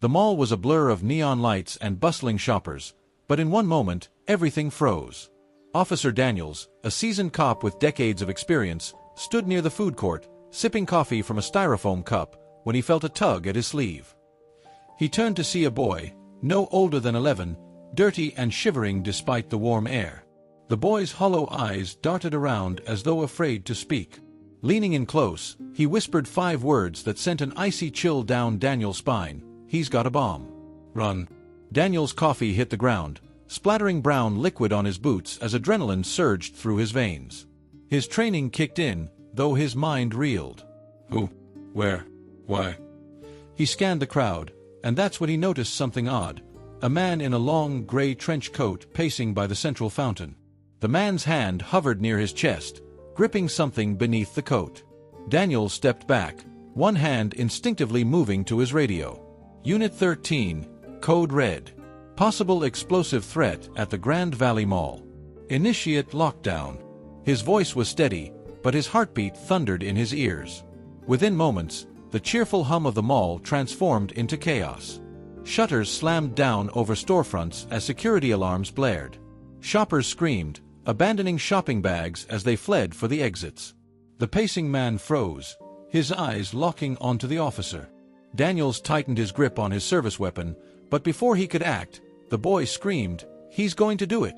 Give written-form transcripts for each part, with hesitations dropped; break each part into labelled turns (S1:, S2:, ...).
S1: The mall was a blur of neon lights and bustling shoppers, but in one moment, everything froze. Officer Daniels, a seasoned cop with decades of experience, stood near the food court, sipping coffee from a styrofoam cup, when he felt a tug at his sleeve. He turned to see a boy, no older than 11, dirty and shivering despite the warm air. The boy's hollow eyes darted around as though afraid to speak. Leaning in close, he whispered 5 words that sent an icy chill down Daniel's spine. "He's got a bomb. Run." Daniel's coffee hit the ground, splattering brown liquid on his boots as adrenaline surged through his veins. His training kicked in, though his mind reeled. Who? Where? Why? He scanned the crowd, and that's when he noticed something odd. A man in a long, gray trench coat pacing by the central fountain. The man's hand hovered near his chest, gripping something beneath the coat. Daniel stepped back, one hand instinctively moving to his radio. Unit 13, Code Red. Possible explosive threat at the Grand Valley Mall. Initiate lockdown. His voice was steady, but his heartbeat thundered in his ears. Within moments, the cheerful hum of the mall transformed into chaos. Shutters slammed down over storefronts as security alarms blared. Shoppers screamed, abandoning shopping bags as they fled for the exits. The pacing man froze, his eyes locking onto the officer. Daniels tightened his grip on his service weapon, but before he could act, the boy screamed, "He's going to do it!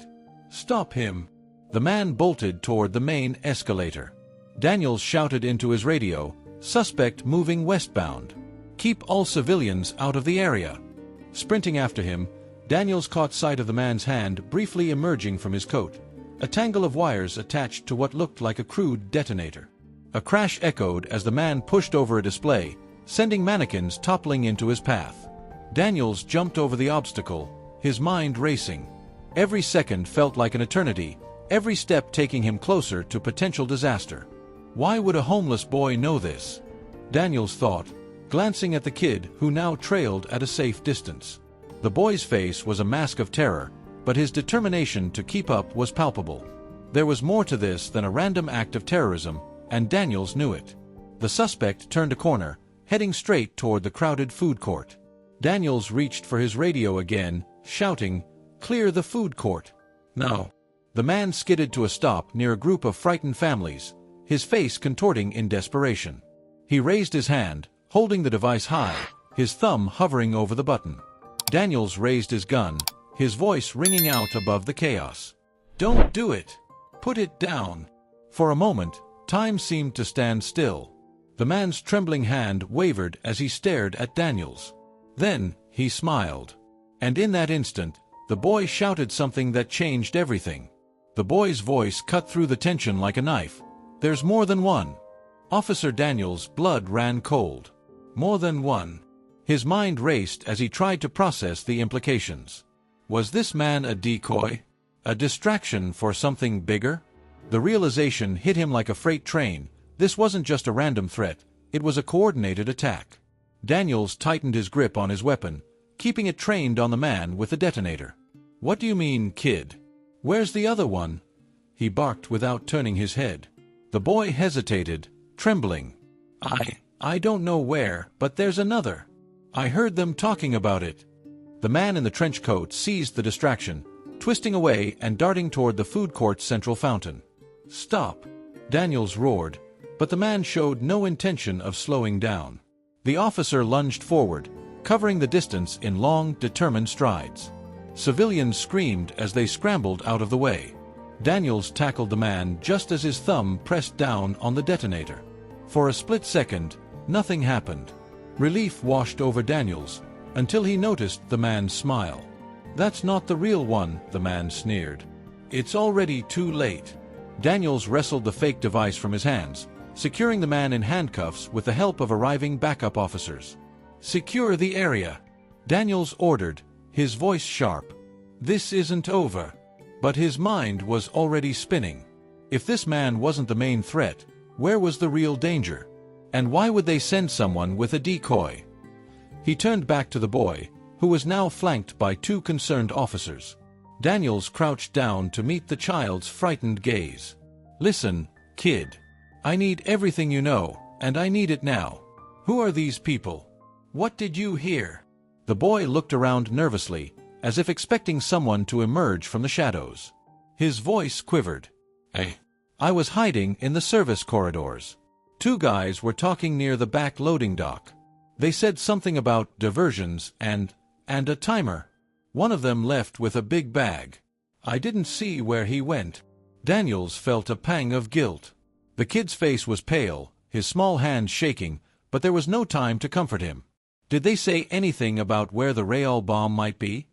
S1: Stop him!" The man bolted toward the main escalator. Daniels shouted into his radio, "Suspect moving westbound. Keep all civilians out of the area." Sprinting after him, Daniels caught sight of the man's hand briefly emerging from his coat, a tangle of wires attached to what looked like a crude detonator. A crash echoed as the man pushed over a display, sending mannequins toppling into his path. Daniels jumped over the obstacle, his mind racing. Every second felt like an eternity, every step taking him closer to potential disaster. Why would a homeless boy know this? Daniels thought, glancing at the kid who now trailed at a safe distance. The boy's face was a mask of terror, but his determination to keep up was palpable. There was more to this than a random act of terrorism, and Daniels knew it. The suspect turned a corner, heading straight toward the crowded food court. Daniels reached for his radio again, shouting, "Clear the food court! Now!" The man skidded to a stop near a group of frightened families, his face contorting in desperation. He raised his hand, holding the device high, his thumb hovering over the button. Daniels raised his gun, his voice ringing out above the chaos. "Don't do it! Put it down!" For a moment, time seemed to stand still. The man's trembling hand wavered as he stared at Daniels. Then, he smiled. And in that instant, the boy shouted something that changed everything. The boy's voice cut through the tension like a knife. "There's more than one." Officer Daniels' blood ran cold. More than one. His mind raced as he tried to process the implications. Was this man a decoy? A distraction for something bigger? The realization hit him like a freight train. This wasn't just a random threat, it was a coordinated attack. Daniels tightened his grip on his weapon, keeping it trained on the man with the detonator. "What do you mean, kid? Where's the other one?" he barked without turning his head. The boy hesitated, trembling. I don't know where, but there's another. I heard them talking about it." The man in the trench coat seized the distraction, twisting away and darting toward the food court's central fountain. "Stop!" Daniels roared, but the man showed no intention of slowing down. The officer lunged forward, covering the distance in long, determined strides. Civilians screamed as they scrambled out of the way. Daniels tackled the man just as his thumb pressed down on the detonator. For a split second, nothing happened. Relief washed over Daniels, until he noticed the man's smile. "That's not the real one," the man sneered. "It's already too late." Daniels wrestled the fake device from his hands, securing the man in handcuffs with the help of arriving backup officers. "Secure the area," Daniels ordered, his voice sharp. "This isn't over." But his mind was already spinning. If this man wasn't the main threat, where was the real danger? And why would they send someone with a decoy? He turned back to the boy, who was now flanked by 2 concerned officers. Daniels crouched down to meet the child's frightened gaze. "Listen, kid. I need everything you know, and I need it now. Who are these people? What did you hear?" The boy looked around nervously, as if expecting someone to emerge from the shadows. His voice quivered. "Hey." "I was hiding in the service corridors. Two guys were talking near the back loading dock. They said something about diversions and a timer. One of them left with a big bag. I didn't see where he went." Daniels felt a pang of guilt. The kid's face was pale, his small hands shaking, but there was no time to comfort him. "Did they say anything about where the Rayol bomb might be?"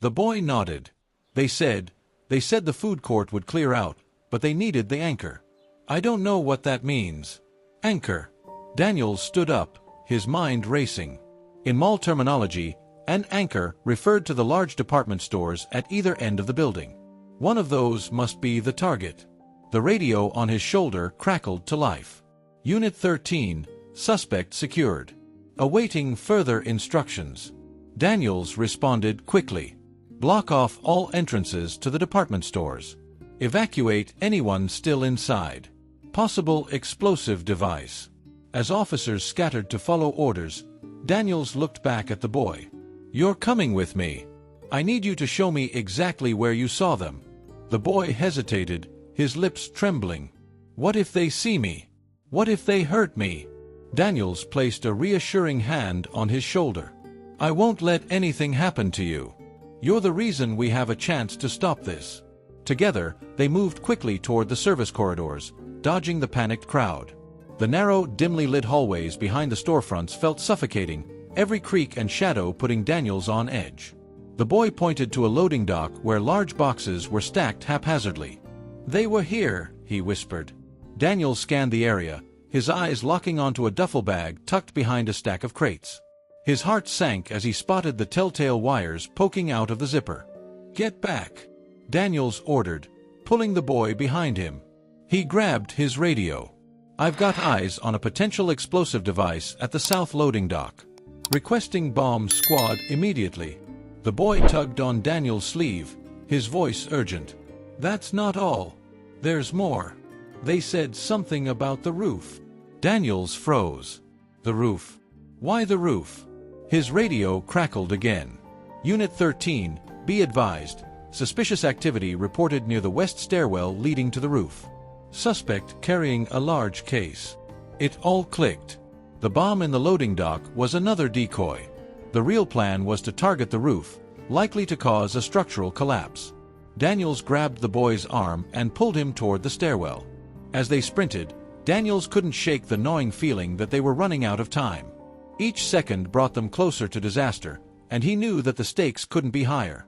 S1: The boy nodded. They said the food court would clear out, but they needed the anchor." "I don't know what that means." "Anchor." Daniels stood up, his mind racing. In mall terminology, an anchor referred to the large department stores at either end of the building. One of those must be the target. The radio on his shoulder crackled to life. "Unit 13, suspect secured. Awaiting further instructions." Daniels responded quickly. "Block off all entrances to the department stores. Evacuate anyone still inside. Possible explosive device." As officers scattered to follow orders, Daniels looked back at the boy. "You're coming with me. I need you to show me exactly where you saw them." The boy hesitated, his lips trembling. "What if they see me? What if they hurt me?" Daniels placed a reassuring hand on his shoulder. "I won't let anything happen to you. You're the reason we have a chance to stop this." Together, they moved quickly toward the service corridors, dodging the panicked crowd. The narrow, dimly lit hallways behind the storefronts felt suffocating, every creak and shadow putting Daniels on edge. The boy pointed to a loading dock where large boxes were stacked haphazardly. "They were here," he whispered. Daniels scanned the area, his eyes locking onto a duffel bag tucked behind a stack of crates. His heart sank as he spotted the telltale wires poking out of the zipper. "Get back," Daniels ordered, pulling the boy behind him. He grabbed his radio. "I've got eyes on a potential explosive device at the south loading dock. Requesting bomb squad immediately." The boy tugged on Daniel's sleeve, his voice urgent. "That's not all. There's more. They said something about the roof." Daniels froze. "The roof? Why the roof?" His radio crackled again. "Unit 13, be advised. Suspicious activity reported near the west stairwell leading to the roof. Suspect carrying a large case." It all clicked. The bomb in the loading dock was another decoy. The real plan was to target the roof, likely to cause a structural collapse. Daniels grabbed the boy's arm and pulled him toward the stairwell. As they sprinted, Daniels couldn't shake the gnawing feeling that they were running out of time. Each second brought them closer to disaster, and he knew that the stakes couldn't be higher.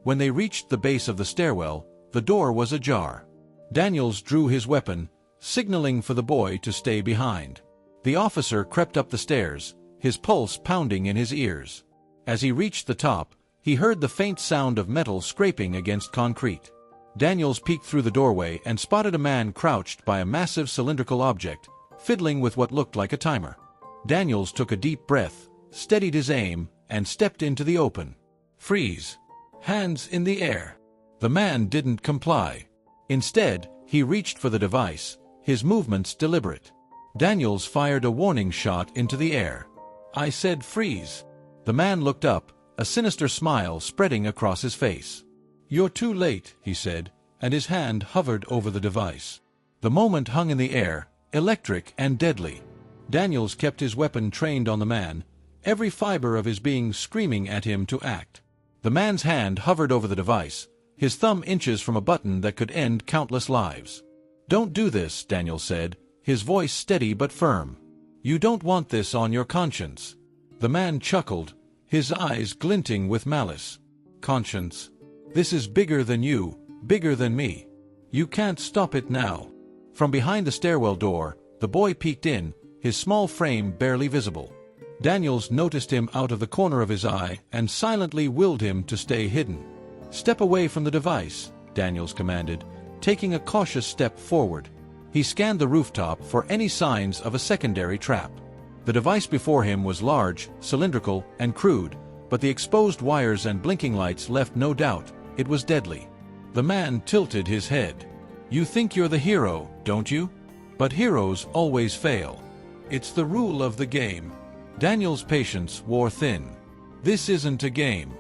S1: When they reached the base of the stairwell, the door was ajar. Daniels drew his weapon, signaling for the boy to stay behind. The officer crept up the stairs, his pulse pounding in his ears. As he reached the top, he heard the faint sound of metal scraping against concrete. Daniels peeked through the doorway and spotted a man crouched by a massive cylindrical object, fiddling with what looked like a timer. Daniels took a deep breath, steadied his aim, and stepped into the open. "Freeze! Hands in the air!" The man didn't comply. Instead, he reached for the device, his movements deliberate. Daniels fired a warning shot into the air. "I said freeze." The man looked up, a sinister smile spreading across his face. "You're too late," he said, and his hand hovered over the device. The moment hung in the air, electric and deadly. Daniels kept his weapon trained on the man, every fiber of his being screaming at him to act. The man's hand hovered over the device, his thumb inches from a button that could end countless lives. "Don't do this," Daniels said, his voice steady but firm. "You don't want this on your conscience." The man chuckled, his eyes glinting with malice. "Conscience? This is bigger than you, bigger than me. You can't stop it now." From behind the stairwell door, the boy peeked in, his small frame barely visible. Daniels noticed him out of the corner of his eye and silently willed him to stay hidden. "Step away from the device," Daniels commanded, taking a cautious step forward. He scanned the rooftop for any signs of a secondary trap. The device before him was large, cylindrical, and crude, but the exposed wires and blinking lights left no doubt it was deadly. The man tilted his head. "You think you're the hero, don't you? But heroes always fail. It's the rule of the game." Daniel's patience wore thin. This isn't a game.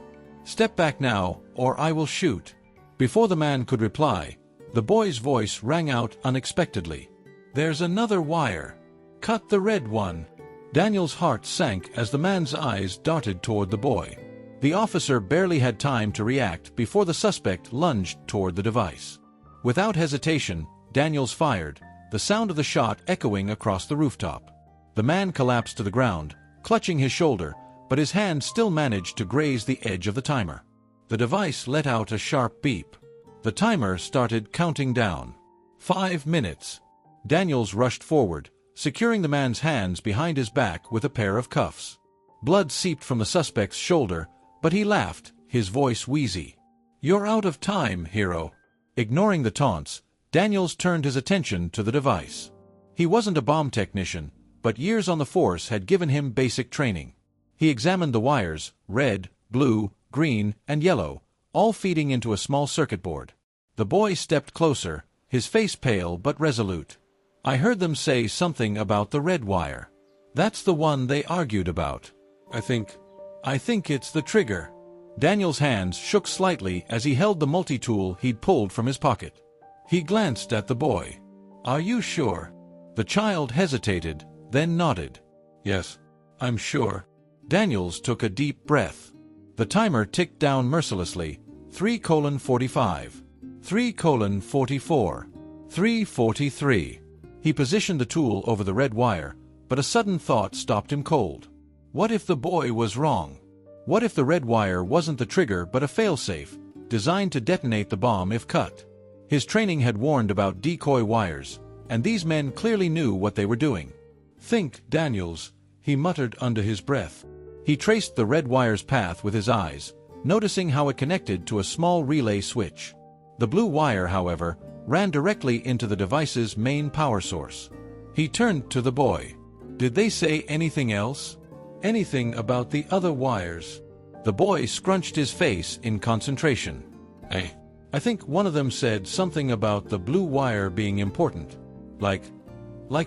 S1: Step back now, or I will shoot. Before the man could reply, the boy's voice rang out unexpectedly. There's another wire. Cut the red one. Daniel's heart sank as the man's eyes darted toward the boy. The officer barely had time to react before the suspect lunged toward the device. Without hesitation, Daniels fired, the sound of the shot echoing across the rooftop. The man collapsed to the ground, clutching his shoulder, but his hand still managed to graze the edge of the timer. The device let out a sharp beep. The timer started counting down. 5 minutes. Daniels rushed forward, securing the man's hands behind his back with a pair of cuffs. Blood seeped from the suspect's shoulder, but he laughed, his voice wheezy. You're out of time, hero. Ignoring the taunts, Daniels turned his attention to the device. He wasn't a bomb technician, but years on the force had given him basic training. He examined the wires, red, blue, green, and yellow, all feeding into a small circuit board. The boy stepped closer, his face pale but resolute. I heard them say something about the red wire. That's the one they argued about. I think it's the trigger. Daniel's hands shook slightly as he held the multi-tool he'd pulled from his pocket. He glanced at the boy. Are you sure? The child hesitated, then nodded. Yes, I'm sure. Daniels took a deep breath. The timer ticked down mercilessly. 3:45. 3:44. 3:43. He positioned the tool over the red wire, but a sudden thought stopped him cold. What if the boy was wrong? What if the red wire wasn't the trigger but a failsafe, designed to detonate the bomb if cut? His training had warned about decoy wires, and these men clearly knew what they were doing. Think, Daniels, he muttered under his breath. He traced the red wire's path with his eyes, noticing how it connected to a small relay switch. The blue wire, however, ran directly into the device's main power source. He turned to the boy. Did they say anything else? Anything about the other wires? The boy scrunched his face in concentration. I think one of them said something about the blue wire being important. Like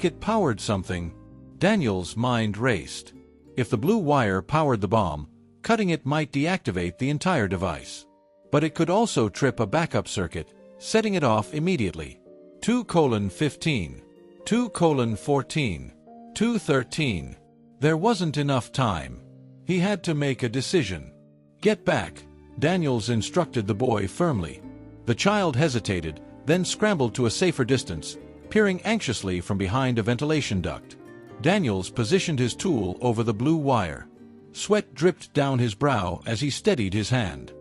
S1: it powered something. Daniel's mind raced. If the blue wire powered the bomb, cutting it might deactivate the entire device. But it could also trip a backup circuit, setting it off immediately. 2:15. 2:14. 2:13. There wasn't enough time. He had to make a decision. Get back, Daniels instructed the boy firmly. The child hesitated, then scrambled to a safer distance, peering anxiously from behind a ventilation duct. Daniels positioned his tool over the blue wire. Sweat dripped down his brow as he steadied his hand.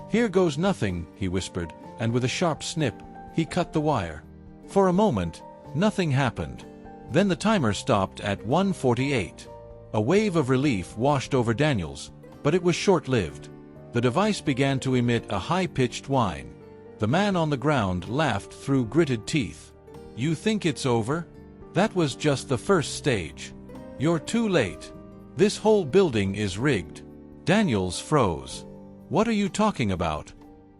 S1: Here goes nothing, he whispered, and with a sharp snip, he cut the wire. For a moment, nothing happened. Then the timer stopped at 1:48. A wave of relief washed over Daniels, but it was short-lived. The device began to emit a high-pitched whine. The man on the ground laughed through gritted teeth. You think it's over? That was just the first stage. You're too late. This whole building is rigged. Daniels froze. What are you talking about?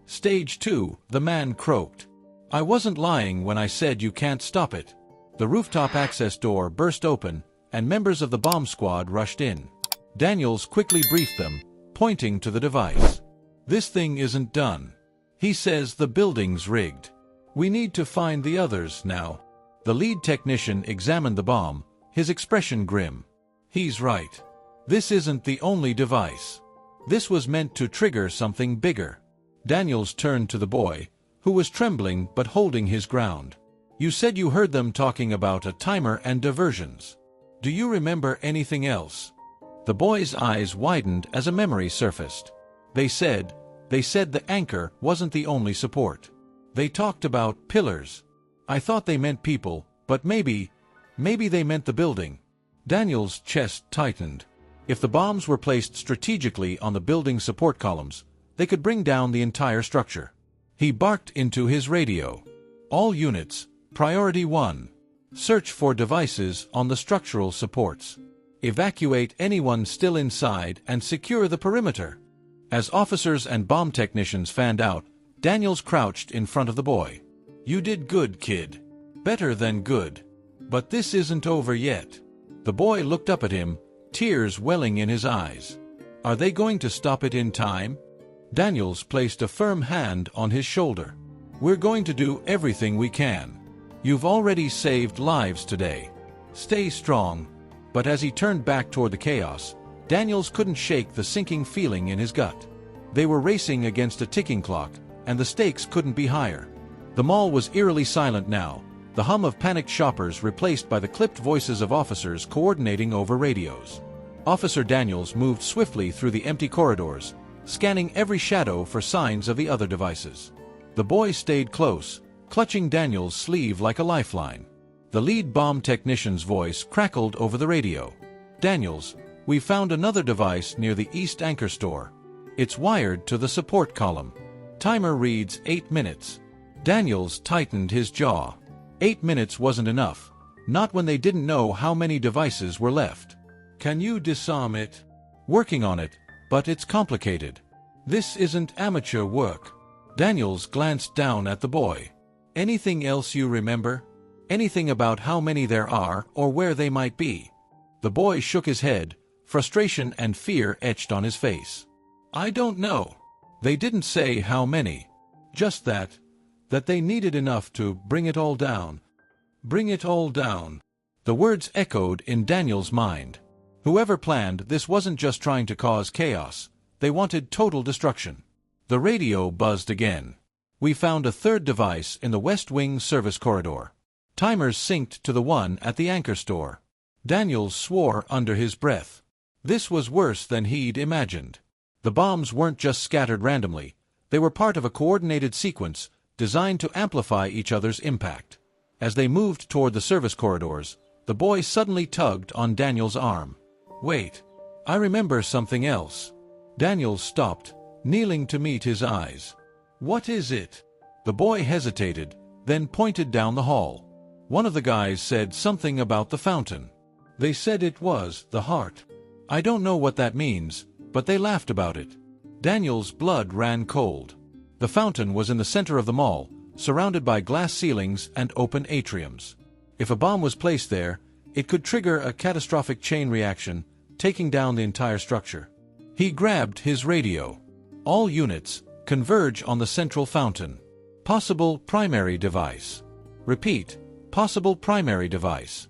S1: Stage 2, the man croaked. I wasn't lying when I said you can't stop it. The rooftop access door burst open, and members of the bomb squad rushed in. Daniels quickly briefed them, pointing to the device. This thing isn't done. He says the building's rigged. We need to find the others now. The lead technician examined the bomb, his expression grim. He's right. This isn't the only device. This was meant to trigger something bigger. Daniels turned to the boy, who was trembling but holding his ground. You said you heard them talking about a timer and diversions. Do you remember anything else? The boy's eyes widened as a memory surfaced. They said the anchor wasn't the only support. They talked about pillars. I thought they meant people, but maybe they meant the building. Daniel's chest tightened. If the bombs were placed strategically on the building's support columns, they could bring down the entire structure. He barked into his radio. All units, Priority 1. Search for devices on the structural supports. Evacuate anyone still inside and secure the perimeter. As officers and bomb technicians fanned out, Daniels crouched in front of the boy. You did good, kid. Better than good. But this isn't over yet. The boy looked up at him, tears welling in his eyes. Are they going to stop it in time? Daniels placed a firm hand on his shoulder. We're going to do everything we can. You've already saved lives today. Stay strong. But as he turned back toward the chaos, Daniels couldn't shake the sinking feeling in his gut. They were racing against a ticking clock, and the stakes couldn't be higher. The mall was eerily silent now, the hum of panicked shoppers replaced by the clipped voices of officers coordinating over radios. Officer Daniels moved swiftly through the empty corridors, scanning every shadow for signs of the other devices. The boy stayed close, clutching Daniels' sleeve like a lifeline. The lead bomb technician's voice crackled over the radio. Daniels, we found another device near the East Anchor store. It's wired to the support column. Timer reads 8 minutes. Daniels tightened his jaw. 8 minutes wasn't enough, not when they didn't know how many devices were left. Can you disarm it? Working on it, but it's complicated. This isn't amateur work. Daniels glanced down at the boy. Anything else you remember? Anything about how many there are or where they might be? The boy shook his head, frustration and fear etched on his face. I don't know. They didn't say how many. Just that they needed enough to bring it all down. Bring it all down. The words echoed in Daniel's mind. Whoever planned this wasn't just trying to cause chaos. They wanted total destruction. The radio buzzed again. We found a third device in the West Wing service corridor. Timers synced to the one at the Anchor store. Daniels swore under his breath. This was worse than he'd imagined. The bombs weren't just scattered randomly. They were part of a coordinated sequence designed to amplify each other's impact. As they moved toward the service corridors, the boy suddenly tugged on Daniel's arm. Wait, I remember something else. Daniels stopped, kneeling to meet his eyes. What is it? The boy hesitated, then pointed down the hall. One of the guys said something about the fountain. They said it was the heart. I don't know what that means, but they laughed about it. Daniel's blood ran cold. The fountain was in the center of the mall, surrounded by glass ceilings and open atriums. If a bomb was placed there, it could trigger a catastrophic chain reaction, taking down the entire structure. He grabbed his radio. All units, converge on the central fountain. Possible primary device. Repeat, possible primary device.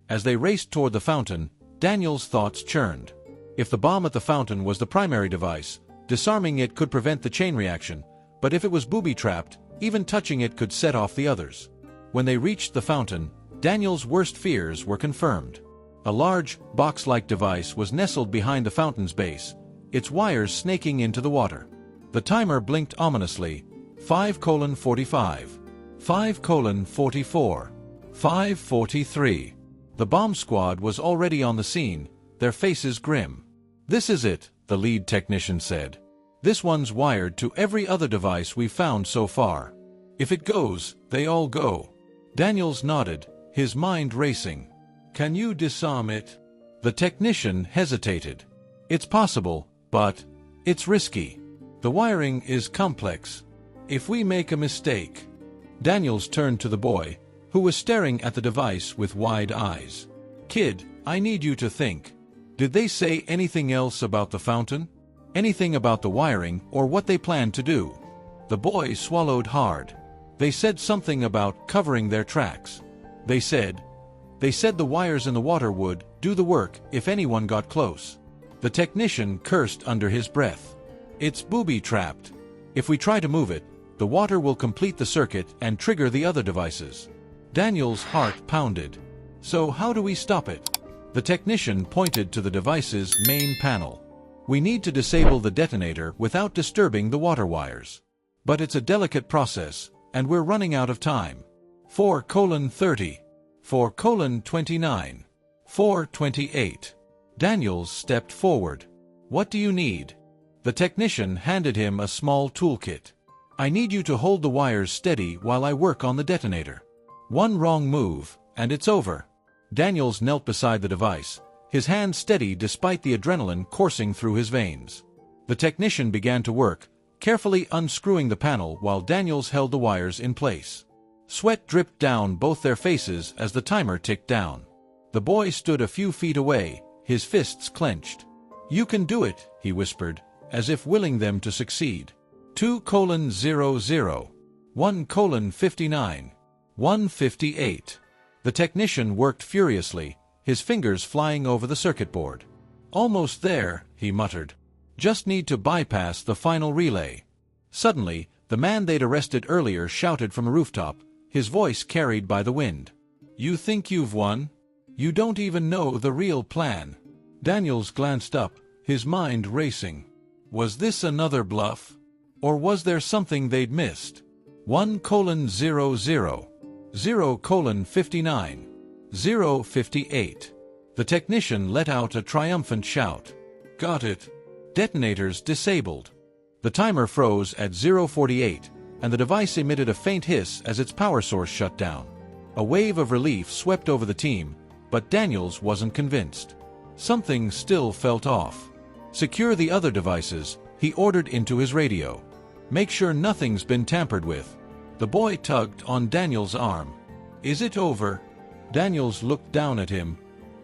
S1: As they raced toward the fountain, Daniel's thoughts churned. If the bomb at the fountain was the primary device, disarming it could prevent the chain reaction, but if it was booby-trapped, even touching it could set off the others. When they reached the fountain, Daniel's worst fears were confirmed. A large, box-like device was nestled behind the fountain's base, its wires snaking into the water. The timer blinked ominously. 5:45. 5:44. 5:43. The bomb squad was already on the scene, their faces grim. This is it, the lead technician said. This one's wired to every other device we've found so far. If it goes, they all go. Daniels nodded, his mind racing. Can you disarm it? The technician hesitated. It's possible, but it's risky. The wiring is complex. If we make a mistake... Daniels turned to the boy, who was staring at the device with wide eyes. Kid, I need you to think. Did they say anything else about the fountain? Anything about the wiring or what they planned to do? The boy swallowed hard. They said something about covering their tracks. They said the wires in the water would do the work if anyone got close. The technician cursed under his breath. It's booby-trapped. If we try to move it, the water will complete the circuit and trigger the other devices. Daniel's heart pounded. So how do we stop it? The technician pointed to the device's main panel. We need to disable the detonator without disturbing the water wires. But it's a delicate process, and we're running out of time. 4:30. 4:29. 4:28. Daniels stepped forward. What do you need? The technician handed him a small toolkit. I need you to hold the wires steady while I work on the detonator. One wrong move, and it's over. Daniels knelt beside the device, his hand steady despite the adrenaline coursing through his veins. The technician began to work, carefully unscrewing the panel while Daniels held the wires in place. Sweat dripped down both their faces as the timer ticked down. The boy stood a few feet away, his fists clenched. You can do it, he whispered, as if willing them to succeed. 2:00, 1:59, 1:58. The technician worked furiously, his fingers flying over the circuit board. Almost there, he muttered. Just need to bypass the final relay. Suddenly, the man they'd arrested earlier shouted from a rooftop, his voice carried by the wind. You think you've won? You don't even know the real plan. Daniels glanced up, his mind racing. Was this another bluff? Or was there something they'd missed? 1:00, 0:59, 0:58. The technician let out a triumphant shout. Got it. Detonators disabled. The timer froze at 0:48, and the device emitted a faint hiss as its power source shut down. A wave of relief swept over the team, but Daniels wasn't convinced. Something still felt off. Secure the other devices, he ordered into his radio. Make sure nothing's been tampered with. The boy tugged on Daniels' arm. Is it over? Daniels looked down at him,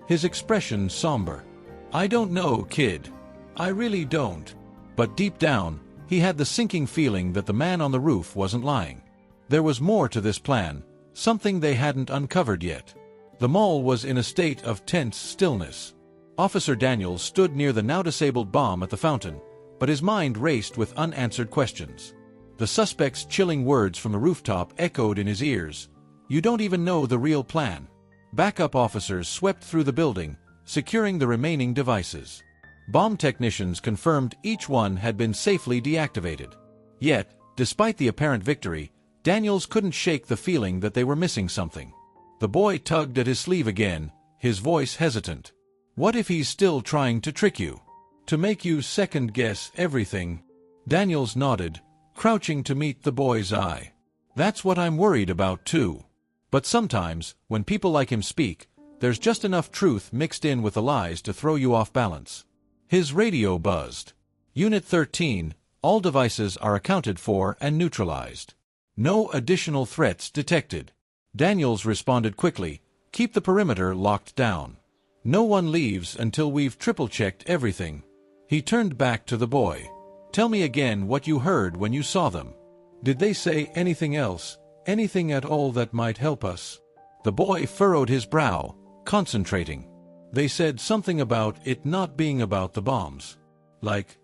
S1: his expression somber. I don't know, kid. I really don't. But deep down, he had the sinking feeling that the man on the roof wasn't lying. There was more to this plan, something they hadn't uncovered yet. The mall was in a state of tense stillness. Officer Daniels stood near the now-disabled bomb at the fountain, but his mind raced with unanswered questions. The suspect's chilling words from the rooftop echoed in his ears. You don't even know the real plan. Backup officers swept through the building, securing the remaining devices. Bomb technicians confirmed each one had been safely deactivated. Yet, despite the apparent victory, Daniels couldn't shake the feeling that they were missing something. The boy tugged at his sleeve again, his voice hesitant. What if he's still trying to trick you? To make you second-guess everything? Daniels nodded, crouching to meet the boy's eye. That's what I'm worried about too. But sometimes, when people like him speak, there's just enough truth mixed in with the lies to throw you off balance. His radio buzzed. Unit 13, all devices are accounted for and neutralized. No additional threats detected. Daniels responded quickly, keep the perimeter locked down. No one leaves until we've triple-checked everything. He turned back to the boy. Tell me again what you heard when you saw them. Did they say anything else, anything at all that might help us? The boy furrowed his brow, concentrating. They said something about it not being about the bombs. Like,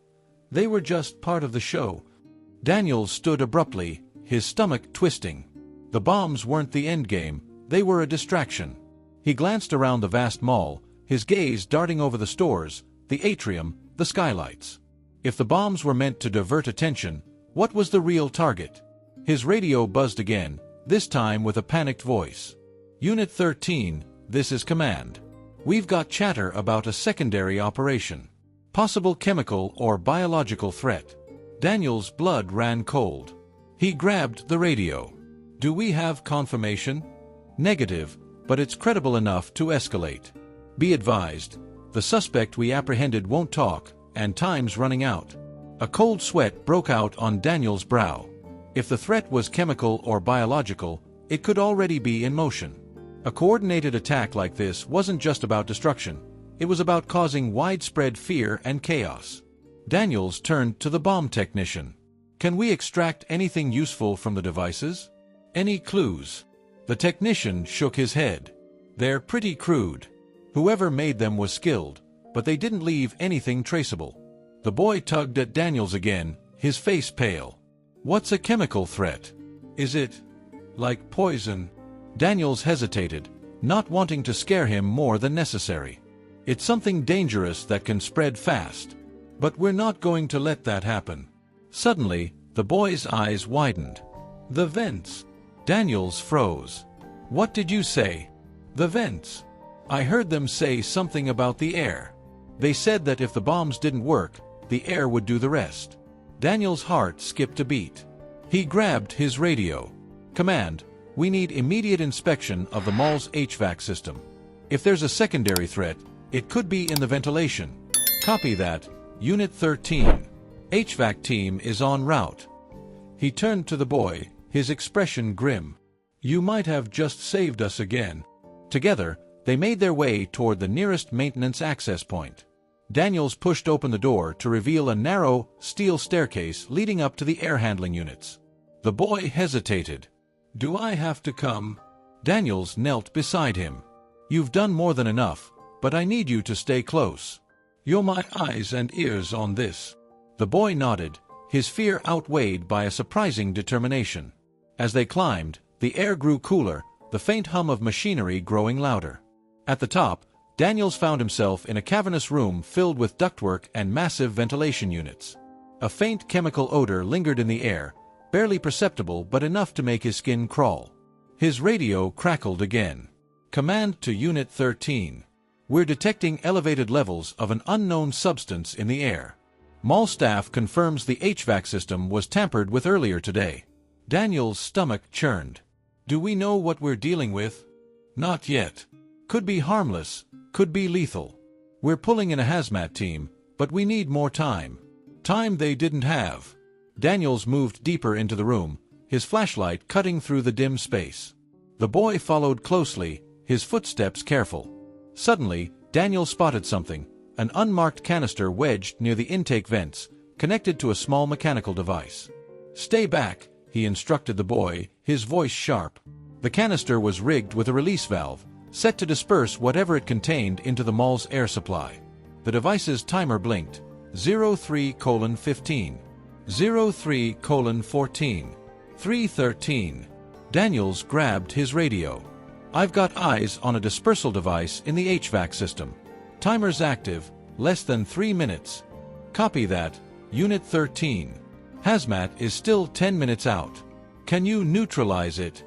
S1: they were just part of the show. Daniels stood abruptly, his stomach twisting. The bombs weren't the endgame, they were a distraction. He glanced around the vast mall, his gaze darting over the stores, the atrium, the skylights. If the bombs were meant to divert attention, what was the real target? His radio buzzed again, this time with a panicked voice. Unit 13, this is command. We've got chatter about a secondary operation. Possible chemical or biological threat. Daniel's blood ran cold. He grabbed the radio. Do we have confirmation? Negative, but it's credible enough to escalate. Be advised, the suspect we apprehended won't talk, and time's running out. A cold sweat broke out on Daniel's brow. If the threat was chemical or biological, it could already be in motion. A coordinated attack like this wasn't just about destruction. It was about causing widespread fear and chaos. Daniels turned to the bomb technician. Can we extract anything useful from the devices? Any clues? The technician shook his head. They're pretty crude. Whoever made them was skilled, but they didn't leave anything traceable. The boy tugged at Daniels again, his face pale. What's a chemical threat? Is it like poison? Daniels hesitated, not wanting to scare him more than necessary. It's something dangerous that can spread fast. But we're not going to let that happen. Suddenly, the boy's eyes widened. The vents. Daniels froze. What did you say? The vents. I heard them say something about the air. They said that if the bombs didn't work, the air would do the rest. Daniel's heart skipped a beat. He grabbed his radio. Command, we need immediate inspection of the mall's HVAC system. If there's a secondary threat, it could be in the ventilation. Copy that, Unit 13. HVAC team is en route. He turned to the boy, his expression grim. You might have just saved us again. Together, they made their way toward the nearest maintenance access point. Daniels pushed open the door to reveal a narrow, steel staircase leading up to the air handling units. The boy hesitated. "Do I have to come?" Daniels knelt beside him. "You've done more than enough, but I need you to stay close. You're my eyes and ears on this." The boy nodded, his fear outweighed by a surprising determination. As they climbed, the air grew cooler, the faint hum of machinery growing louder. At the top, Daniels found himself in a cavernous room filled with ductwork and massive ventilation units. A faint chemical odor lingered in the air, barely perceptible but enough to make his skin crawl. His radio crackled again. "Command to Unit 13. We're detecting elevated levels of an unknown substance in the air. Mall staff confirms the HVAC system was tampered with earlier today." Daniel's stomach churned. "Do we know what we're dealing with?" "Not yet. Could be harmless, could be lethal. We're pulling in a hazmat team, but we need more time." Time they didn't have. Daniels moved deeper into the room, his flashlight cutting through the dim space. The boy followed closely, his footsteps careful. Suddenly, Daniel spotted something, an unmarked canister wedged near the intake vents, connected to a small mechanical device. "Stay back," he instructed the boy, his voice sharp. The canister was rigged with a release valve, set to disperse whatever it contained into the mall's air supply. The device's timer blinked. 03:15. 03:14. 3:13. Daniels grabbed his radio. "I've got eyes on a dispersal device in the HVAC system. Timer's active, less than 3 minutes. Copy that, Unit 13. Hazmat is still 10 minutes out. Can you neutralize it?"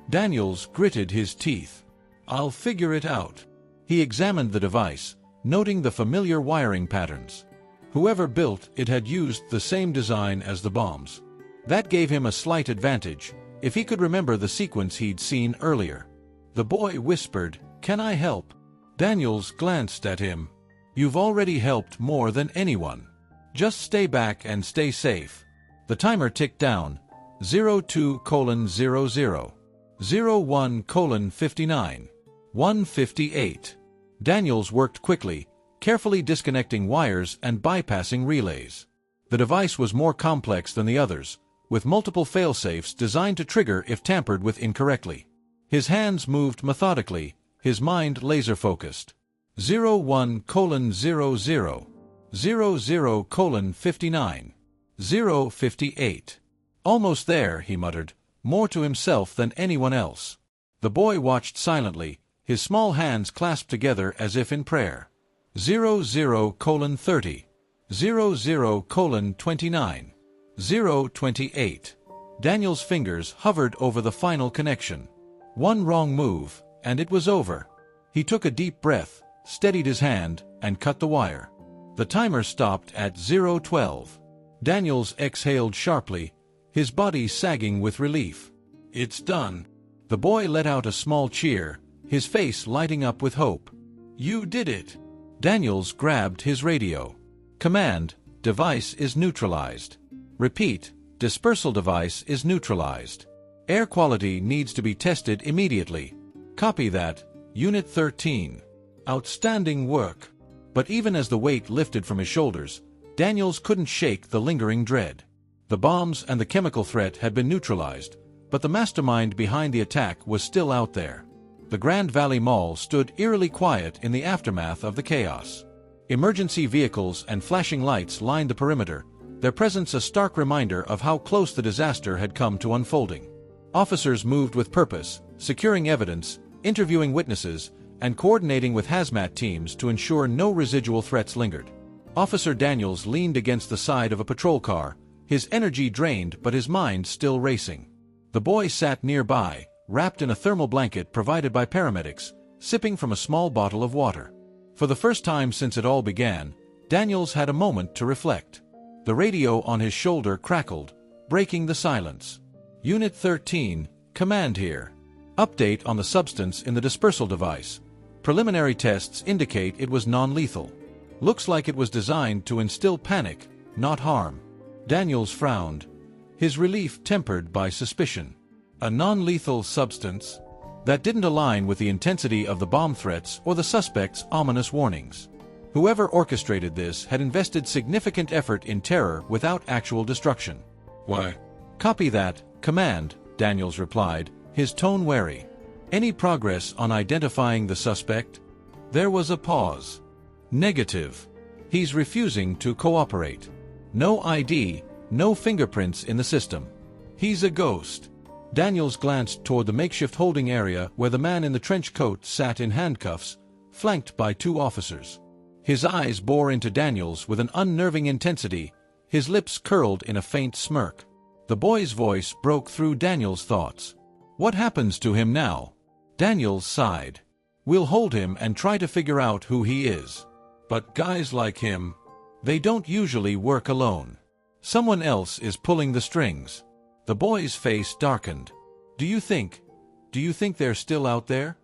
S1: Daniels gritted his teeth. "I'll figure it out." He examined the device, noting the familiar wiring patterns. Whoever built it had used the same design as the bombs. That gave him a slight advantage, if he could remember the sequence he'd seen earlier. The boy whispered, "Can I help?" Daniels glanced at him. "You've already helped more than anyone. Just stay back and stay safe." The timer ticked down. 02:00. 01:59. 1:58. Daniels worked quickly, carefully disconnecting wires and bypassing relays. The device was more complex than the others, with multiple failsafes designed to trigger if tampered with incorrectly. His hands moved methodically, his mind laser-focused. 01:00. 00:59. 0:58. "Almost there," he muttered, more to himself than anyone else. The boy watched silently, his small hands clasped together as if in prayer. 00:30. 00:29. 0:28. Daniel's fingers hovered over the final connection. One wrong move, and it was over. He took a deep breath, steadied his hand, and cut the wire. The timer stopped at 0:12. Daniels exhaled sharply, his body sagging with relief. "It's done." The boy let out a small cheer, his face lighting up with hope. "You did it." Daniels grabbed his radio. "Command, device is neutralized. Repeat, dispersal device is neutralized. Air quality needs to be tested immediately. Copy that, Unit 13. Outstanding work." But even as the weight lifted from his shoulders, Daniels couldn't shake the lingering dread. The bombs and the chemical threat had been neutralized, but the mastermind behind the attack was still out there. The Grand Valley Mall stood eerily quiet in the aftermath of the chaos. Emergency vehicles and flashing lights lined the perimeter, their presence a stark reminder of how close the disaster had come to unfolding. Officers moved with purpose, securing evidence, interviewing witnesses, and coordinating with hazmat teams to ensure no residual threats lingered. Officer Daniels leaned against the side of a patrol car, his energy drained but his mind still racing. The boy sat nearby, wrapped in a thermal blanket provided by paramedics, sipping from a small bottle of water. For the first time since it all began, Daniels had a moment to reflect. The radio on his shoulder crackled, breaking the silence. "Unit 13, command here. Update on the substance in the dispersal device. Preliminary tests indicate it was non-lethal. Looks like it was designed to instill panic, not harm." Daniels frowned, his relief tempered by suspicion. A non-lethal substance? That didn't align with the intensity of the bomb threats or the suspect's ominous warnings. Whoever orchestrated this had invested significant effort in terror without actual destruction.
S2: Why?
S1: Copy that, command, Daniels replied, his tone wary. Any progress on identifying the suspect? There was a pause. Negative. He's refusing to cooperate. No ID, no fingerprints in the system. He's a ghost. Daniels glanced toward the makeshift holding area where the man in the trench coat sat in handcuffs, flanked by 2 officers. His eyes bore into Daniels with an unnerving intensity, his lips curled in a faint smirk. The boy's voice broke through Daniels' thoughts. What happens to him now? Daniels sighed. We'll hold him and try to figure out who he is. But guys like him, they don't usually work alone. Someone else is pulling the strings. The boy's face darkened. Do you think they're still out there?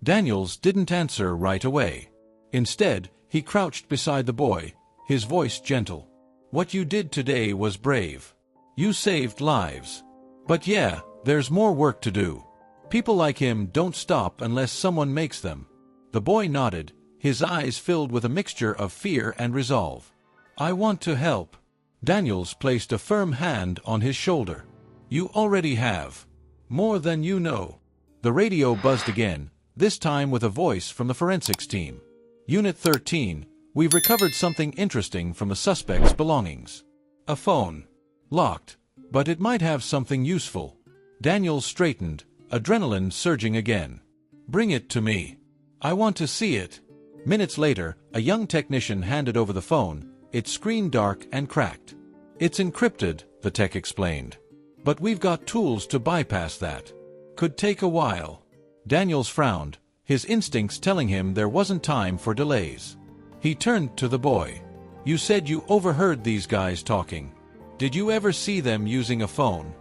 S1: Daniels didn't answer right away. Instead, he crouched beside the boy, his voice gentle. What you did today was brave. You saved lives. But yeah, there's more work to do. People like him don't stop unless someone makes them. The boy nodded, his eyes filled with a mixture of fear and resolve. I want to help. Daniels placed a firm hand on his shoulder. You already have. More than you know. The radio buzzed again, this time with a voice from the forensics team. Unit 13, we've recovered something interesting from the suspect's belongings. A phone. Locked, but it might have something useful. Daniels straightened, adrenaline surging again. Bring it to me. I want to see it. Minutes later, a young technician handed over the phone, its screen dark and cracked. It's encrypted, the tech explained. But we've got tools to bypass that. Could take a while. Daniels frowned, his instincts telling him there wasn't time for delays. He turned to the boy. You said you overheard these guys talking. Did you ever see them using a phone?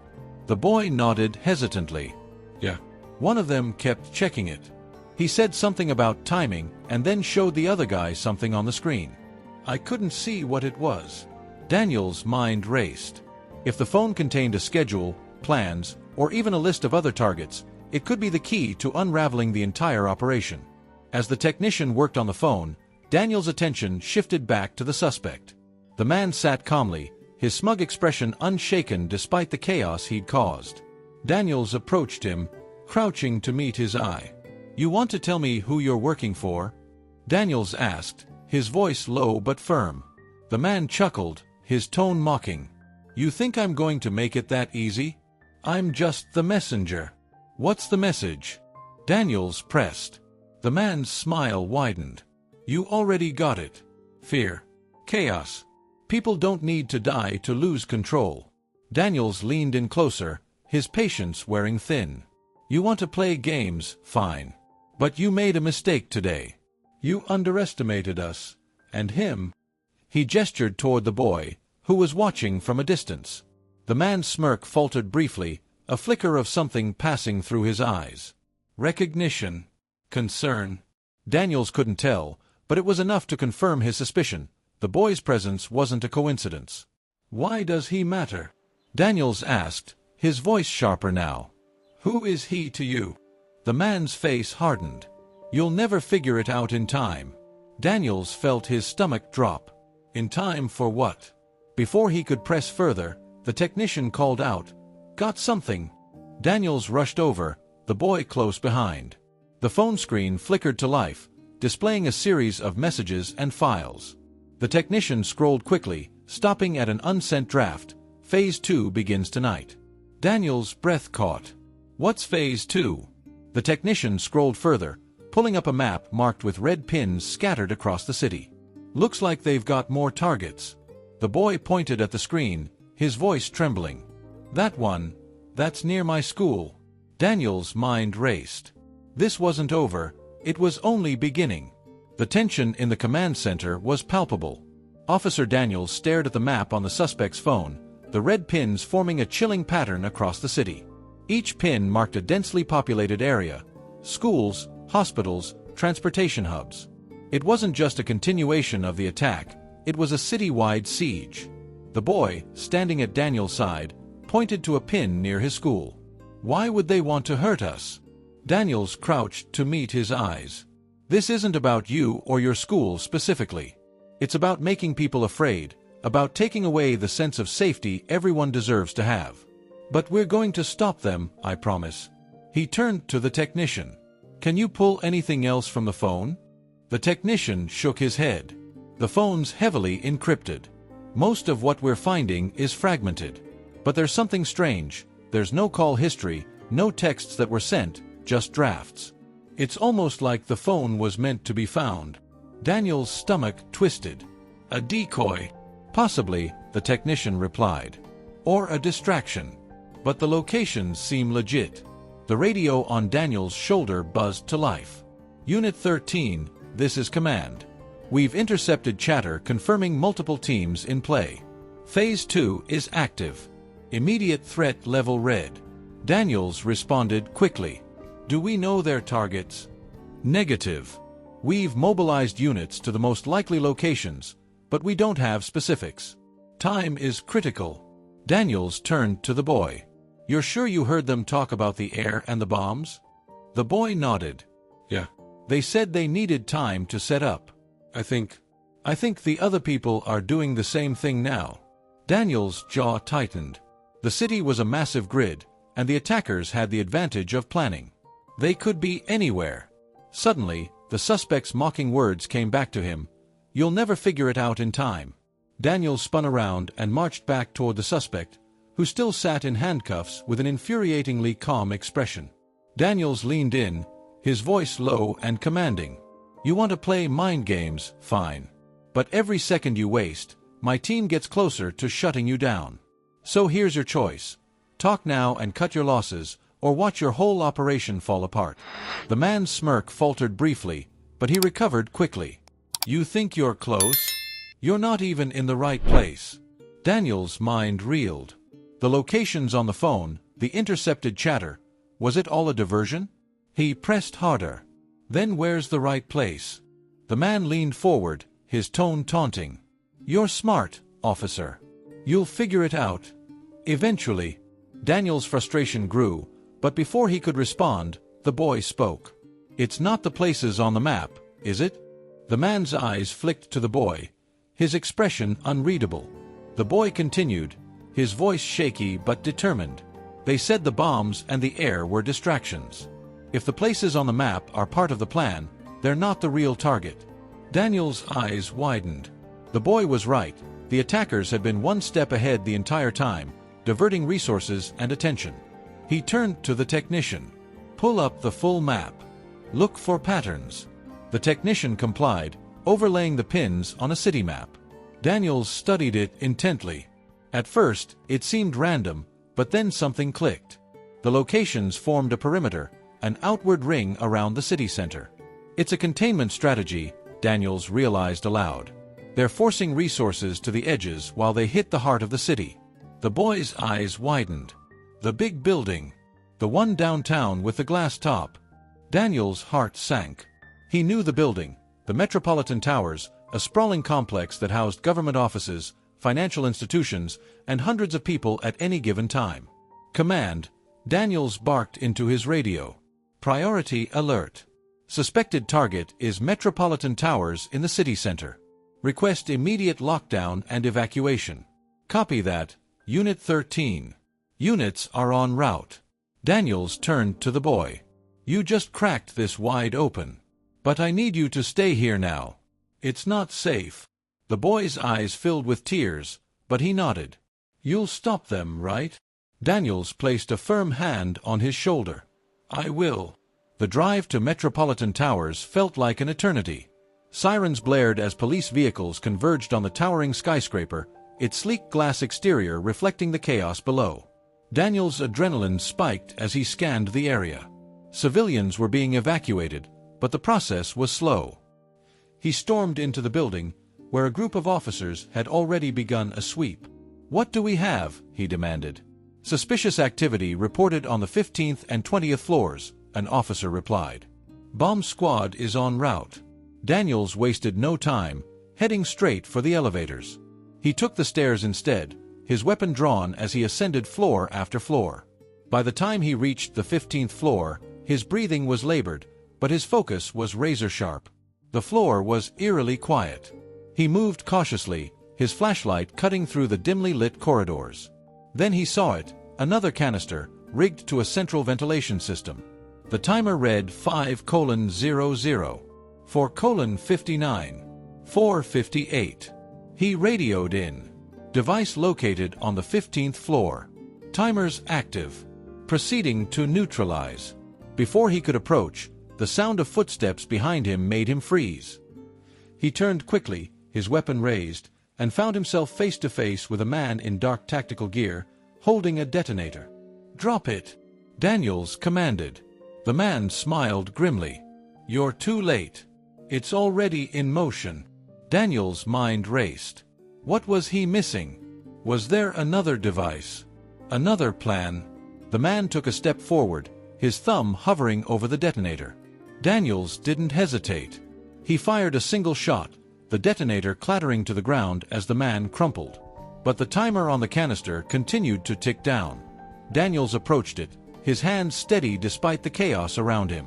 S1: The boy nodded hesitantly.
S2: Yeah.
S1: One of them kept checking it. He said something about timing and then showed the other guy something on the screen. I couldn't see what it was. Daniel's mind raced. If the phone contained a schedule, plans, or even a list of other targets, it could be the key to unraveling the entire operation. As the technician worked on the phone, Daniel's attention shifted back to the suspect. The man sat calmly, his smug expression unshaken despite the chaos he'd caused. Daniels approached him, crouching to meet his eye. You want to tell me who you're working for? Daniels asked, his voice low but firm. The man chuckled, his tone mocking. You think I'm going to make it that easy? I'm just the messenger. What's the message? Daniels pressed. The man's smile widened. You already got it. Fear. Chaos. People don't need to die to lose control. Daniels leaned in closer, his patience wearing thin. You want to play games, fine. But you made a mistake today. You underestimated us. And him. He gestured toward the boy, who was watching from a distance. The man's smirk faltered briefly, a flicker of something passing through his eyes. Recognition. Concern. Daniels couldn't tell, but it was enough to confirm his suspicion. The boy's presence wasn't a coincidence. Why does he matter? Daniels asked, his voice sharper now. Who is he to you? The man's face hardened. You'll never figure it out in time. Daniels felt his stomach drop. In time for what? Before he could press further, the technician called out, Got something? Daniels rushed over, the boy close behind. The phone screen flickered to life, displaying a series of messages and files. The technician scrolled quickly, stopping at an unsent draft. Phase 2 begins tonight. Daniels' breath caught. What's Phase 2? The technician scrolled further, pulling up a map marked with red pins scattered across the city. Looks like they've got more targets. The boy pointed at the screen, his voice trembling. That one, that's near my school. Daniel's mind raced. This wasn't over, it was only beginning. The tension in the command center was palpable. Officer Daniels stared at the map on the suspect's phone, the red pins forming a chilling pattern across the city. Each pin marked a densely populated area: schools, hospitals, transportation hubs. It wasn't just a continuation of the attack, it was a citywide siege. The boy, standing at Daniel's side, pointed to a pin near his school. Why would they want to hurt us? Daniels crouched to meet his eyes. This isn't about you or your school specifically. It's about making people afraid, about taking away the sense of safety everyone deserves to have. But we're going to stop them, I promise. He turned to the technician. Can you pull anything else from the phone? The technician shook his head. The phone's heavily encrypted. Most of what we're finding is fragmented. But there's something strange. There's no call history, no texts that were sent, just drafts. It's almost like the phone was meant to be found. Daniel's stomach twisted. A decoy? Possibly, the technician replied. Or a distraction. But the locations seem legit. The radio on Daniel's shoulder buzzed to life. Unit 13, this is command. We've intercepted chatter confirming multiple teams in play. Phase 2 is active. Immediate threat level red. Daniels responded quickly. Do we know their targets? Negative. We've mobilized units to the most likely locations, but we don't have specifics. Time is critical. Daniels turned to the boy. You're sure you heard them talk about the air and the bombs? The boy nodded. Yeah. They said they needed time to set up. I think the other people are doing the same thing now. Daniel's jaw tightened. The city was a massive grid, and the attackers had the advantage of planning. They could be anywhere. Suddenly, the suspect's mocking words came back to him. You'll never figure it out in time. Daniel spun around and marched back toward the suspect, who still sat in handcuffs with an infuriatingly calm expression. Daniels leaned in, his voice low and commanding. You want to play mind games, fine. But every second you waste, my team gets closer to shutting you down. So here's your choice. Talk now and cut your losses, or watch your whole operation fall apart. The man's smirk faltered briefly, but he recovered quickly. You think you're close? You're not even in the right place. Daniel's mind reeled. The locations on the phone, the intercepted chatter, was it all a diversion? He pressed harder. Then where's the right place? The man leaned forward, his tone taunting. You're smart, officer. You'll figure it out. Eventually. Daniel's frustration grew, but before he could respond, the boy spoke. It's not the places on the map, is it? The man's eyes flicked to the boy, his expression unreadable. The boy continued, his voice shaky but determined. They said the bombs and the air were distractions. If the places on the map are part of the plan, they're not the real target. Daniel's eyes widened. The boy was right. The attackers had been one step ahead the entire time, diverting resources and attention. He turned to the technician. Pull up the full map. Look for patterns. The technician complied, overlaying the pins on a city map. Daniels studied it intently. At first, it seemed random, but then something clicked. The locations formed a perimeter, an outward ring around the city center. It's a containment strategy, Daniels realized aloud. They're forcing resources to the edges while they hit the heart of the city. The boy's eyes widened. The big building. The one downtown with the glass top. Daniel's heart sank. He knew the building, the Metropolitan Towers, a sprawling complex that housed government offices, financial institutions, and hundreds of people at any given time. Command, Daniels barked into his radio. Priority alert. Suspected target is Metropolitan Towers in the city center. Request immediate lockdown and evacuation. Copy that, Unit 13. Units are en route. Daniels turned to the boy. You just cracked this wide open. But I need you to stay here now. It's not safe. The boy's eyes filled with tears, but he nodded. You'll stop them, right? Daniels placed a firm hand on his shoulder. I will. The drive to Metropolitan Towers felt like an eternity. Sirens blared as police vehicles converged on the towering skyscraper, its sleek glass exterior reflecting the chaos below. Daniel's adrenaline spiked as he scanned the area. Civilians were being evacuated, but the process was slow. He stormed into the building, where a group of officers had already begun a sweep. What do we have? He demanded. Suspicious activity reported on the 15th and 20th floors, an officer replied. Bomb squad is en route. Daniels wasted no time, heading straight for the elevators. He took the stairs instead, his weapon drawn as he ascended floor after floor. By the time he reached the 15th floor, his breathing was labored, but his focus was razor-sharp. The floor was eerily quiet. He moved cautiously, his flashlight cutting through the dimly lit corridors. Then he saw it, another canister, rigged to a central ventilation system. The timer read 5:00, 4:59, 4:58. He radioed in. Device located on the 15th floor. Timers active. Proceeding to neutralize. Before he could approach, the sound of footsteps behind him made him freeze. He turned quickly, his weapon raised, and found himself face to face with a man in dark tactical gear, holding a detonator. "Drop it," Daniels commanded. The man smiled grimly. "You're too late. It's already in motion." Daniels' mind raced. What was he missing? Was there another device? Another plan? The man took a step forward, his thumb hovering over the detonator. Daniels didn't hesitate. He fired a single shot, the detonator clattering to the ground as the man crumpled. But the timer on the canister continued to tick down. Daniels approached it, his hands steady despite the chaos around him.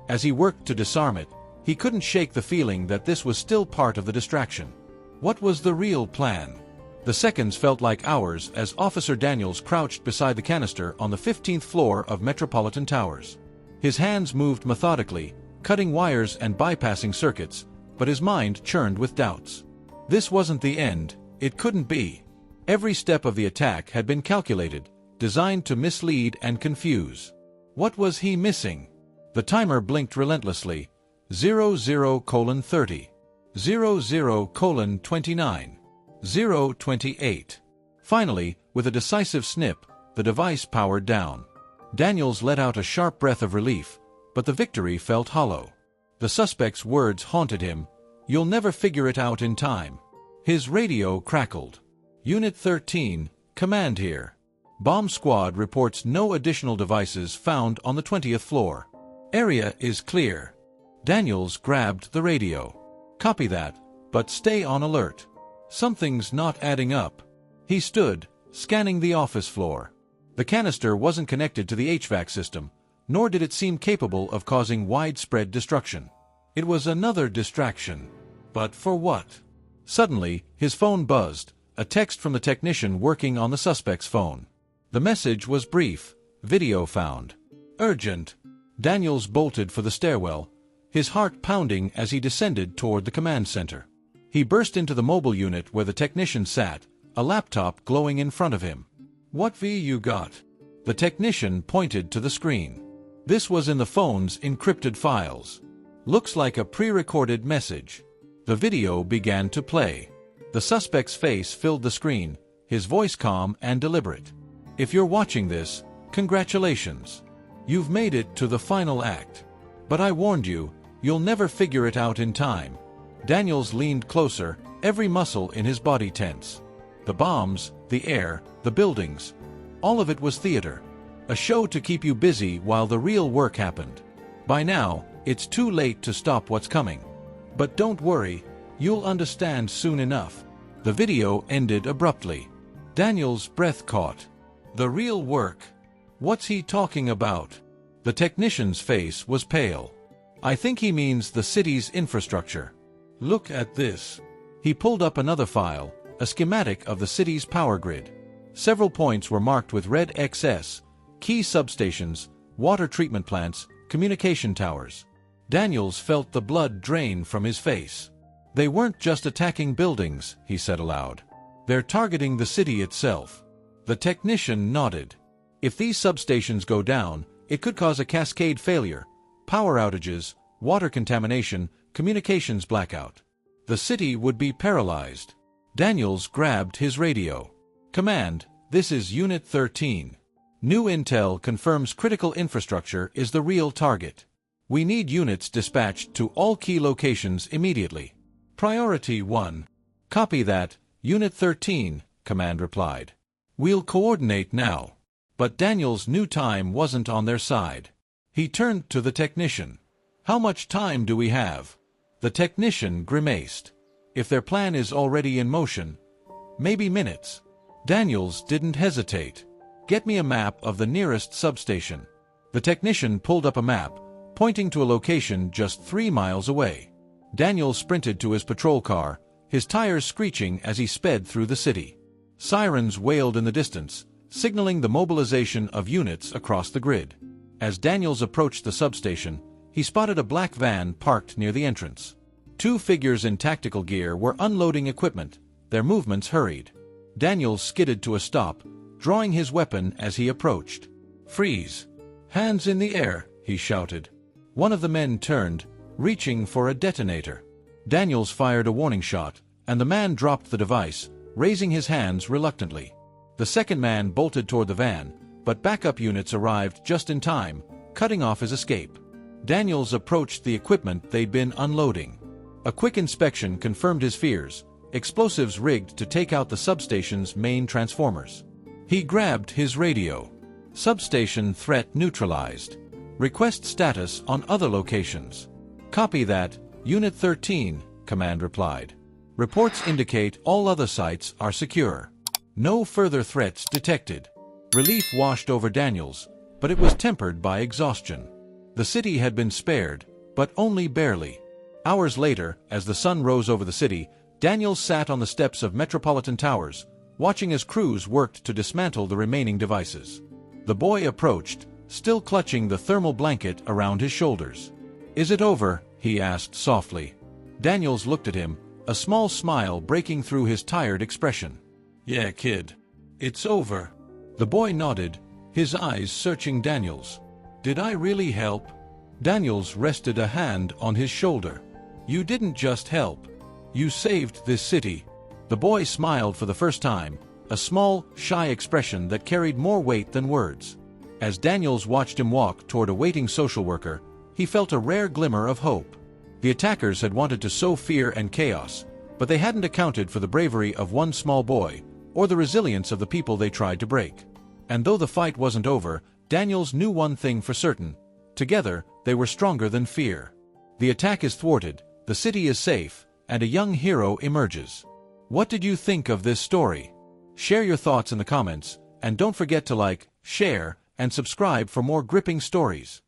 S1: As he worked to disarm it, he couldn't shake the feeling that this was still part of the distraction. What was the real plan? The seconds felt like hours as Officer Daniels crouched beside the canister on the 15th floor of Metropolitan Towers. His hands moved methodically, cutting wires and bypassing circuits, but his mind churned with doubts. This wasn't the end, it couldn't be. Every step of the attack had been calculated, designed to mislead and confuse. What was he missing? The timer blinked relentlessly. 00:30. 00:29. 0:28. Finally, with a decisive snip, the device powered down. Daniels let out a sharp breath of relief, but the victory felt hollow. The suspect's words haunted him. "You'll never figure it out in time." His radio crackled. "Unit 13, command here. Bomb squad reports no additional devices found on the 20th floor. Area is clear." Daniels grabbed the radio. "Copy that, but stay on alert. Something's not adding up." He stood, scanning the office floor. The canister wasn't connected to the HVAC system, nor did it seem capable of causing widespread destruction. It was another distraction. But for what? Suddenly, his phone buzzed, a text from the technician working on the suspect's phone. The message was brief. "Video found. Urgent." Daniels bolted for the stairwell, his heart pounding as he descended toward the command center. He burst into the mobile unit where the technician sat, a laptop glowing in front of him. "What you got?" The technician pointed to the screen. This was in the phone's encrypted files. "Looks like a pre-recorded message." The video began to play. The suspect's face filled the screen, his voice calm and deliberate. "If you're watching this, congratulations. You've made it to the final act. But I warned you, you'll never figure it out in time." Daniels leaned closer, every muscle in his body tense. The bombs, the air, the buildings, all of it was theater. A show to keep you busy while the real work happened. By now, it's too late to stop what's coming. But don't worry, you'll understand soon enough. The video ended abruptly. Daniels' breath caught. The real work? What's he talking about? The technician's face was pale. "I think he means the city's infrastructure. Look at this." He pulled up another file, a schematic of the city's power grid. Several points were marked with red XS, key substations, water treatment plants, communication towers. Daniels felt the blood drain from his face. "They weren't just attacking buildings," he said aloud. "They're targeting the city itself." The technician nodded. "If these substations go down, it could cause a cascade failure, power outages, water contamination, communications blackout. The city would be paralyzed." Daniels grabbed his radio. "Command, this is Unit 13. New intel confirms critical infrastructure is the real target. We need units dispatched to all key locations immediately. Priority 1. Copy that, Unit 13, Command replied. "We'll coordinate now." But Daniels knew time wasn't on their side. He turned to the technician. "How much time do we have?" The technician grimaced. "If their plan is already in motion, maybe minutes." Daniels didn't hesitate. "Get me a map of the nearest substation." The technician pulled up a map, pointing to a location just 3 miles away. Daniels sprinted to his patrol car, his tires screeching as he sped through the city. Sirens wailed in the distance, signaling the mobilization of units across the grid. As Daniels approached the substation, he spotted a black van parked near the entrance. Two figures in tactical gear were unloading equipment, their movements hurried. Daniels skidded to a stop, drawing his weapon as he approached. "Freeze! Hands in the air!" he shouted. One of the men turned, reaching for a detonator. Daniels fired a warning shot, and the man dropped the device, raising his hands reluctantly. The second man bolted toward the van, but backup units arrived just in time, cutting off his escape. Daniels approached the equipment they'd been unloading. A quick inspection confirmed his fears: explosives rigged to take out the substation's main transformers. He grabbed his radio. "Substation threat neutralized. Request status on other locations." "Copy that, Unit 13, Command replied. "Reports indicate all other sites are secure. No further threats detected." Relief washed over Daniels, but it was tempered by exhaustion. The city had been spared, but only barely. Hours later, as the sun rose over the city, Daniels sat on the steps of Metropolitan Towers, watching as crews worked to dismantle the remaining devices. The boy approached, still clutching the thermal blanket around his shoulders. "Is it over?" he asked softly. Daniels looked at him, a small smile breaking through his tired expression. "Yeah, kid. It's over." The boy nodded, his eyes searching Daniels. "Did I really help?" Daniels rested a hand on his shoulder. "You didn't just help. You saved this city." The boy smiled for the first time, a small, shy expression that carried more weight than words. As Daniels watched him walk toward a waiting social worker, he felt a rare glimmer of hope. The attackers had wanted to sow fear and chaos, but they hadn't accounted for the bravery of one small boy, or the resilience of the people they tried to break. And though the fight wasn't over, Daniels knew one thing for certain: together, they were stronger than fear. The attack is thwarted, the city is safe, and a young hero emerges. What did you think of this story? Share your thoughts in the comments, and don't forget to like, share, and subscribe for more gripping stories.